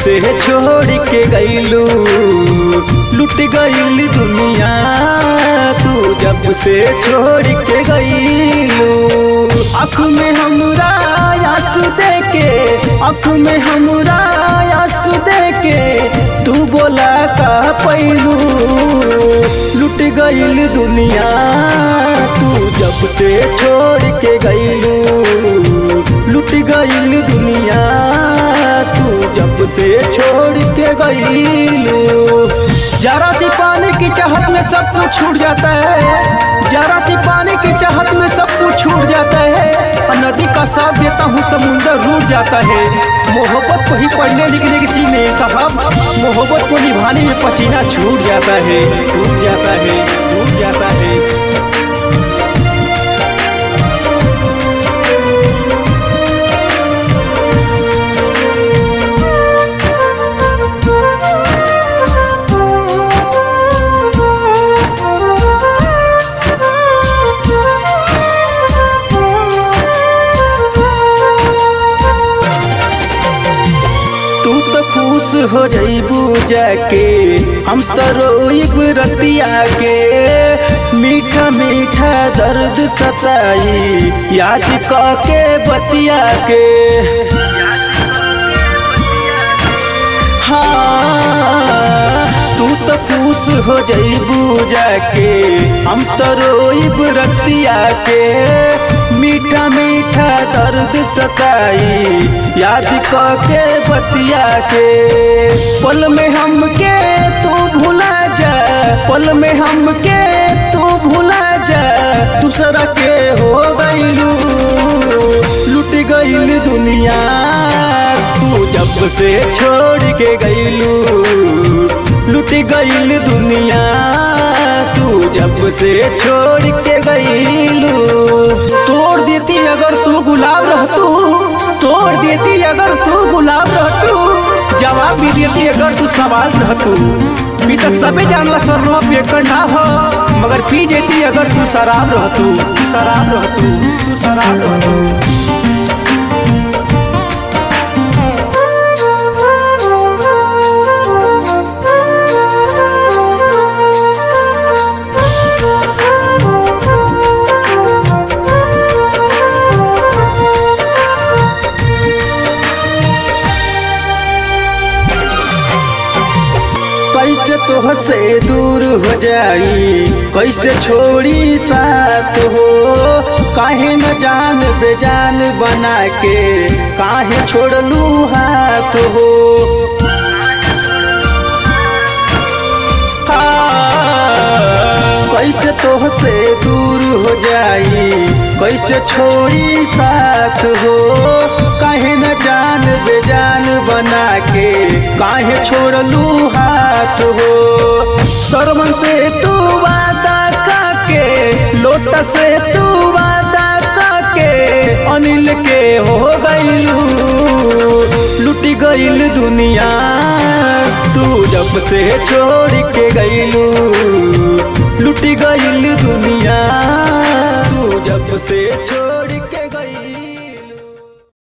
से छोड़ के गईलू, लुट गईल दुनिया तू जब से छोड़ के गईलू। आँख में हमरा आंसू देके, आँख में हमरा आंसू देके तू बोला का पैलू। लुट गईल दुनिया तू जब से छोड़ के गईलू, लुट गईल दुनिया तू जब से छोड़ के गईलू। जरा सी पानी की चाहत में सब कुछ छूट जाता है, जरा सी पानी की चाहत में सब कुछ छूट जाता है। नदी का साथ देता हूँ समुंदर रूठ जाता है। मोहब्बत को ही पढ़ने लिखने की चीज नहीं साहब, मोहब्बत को निभाने में पसीना छूट जाता है, टूट जाता है, टूट जाता है। खुश हो जाइबू जाके हम तो रोइब रतिया के, मीठा मीठा दर्द सताई याद के बतिया के। हाँ तू तो खुश हो जाइबू जाके हम तो रोइब रतिया के, मीठा मीठा दर्द सताई याद के बतिया के। पल में हमके तू भुला जा, पल में हमके तू भुला जा, दूसरा के हो गईलू। लुट गईल दुनिया तू जब से छोड़ के गईलू, लुट गईल दुनिया तू जब से छोड़ के गईलू। तोड़ देती अगर तू गुलाब रहतू, तोड़ देती अगर तू गुलाब रहतू, जवाब भी देती अगर तू सवाल रहतू। बीत सबे जानला सरवा पेकर ना हो, मगर पी जेती अगर तू शराब रहतू, तू शराब रहतू, तू शराब रहतू। कैसे तोहसे दूर हो जाई, कैसे छोड़ी साथ हो, काहे न जान बेजान बना के काहे छोड़लू हाथ हो। कैसे तोहसे दूर हो जाई, कैसे छोड़ी साथ हो, काहे न जान बेजान बना के काहे छोड़लू हाथ हो। सरवन से तू वादा काके, लोटा से तू वादा काके अनिल के हो गईलू। लुट गईल दुनिया तू जब से छोड़ के गईलू, लुट गईल दुनिया तू जब से छोड़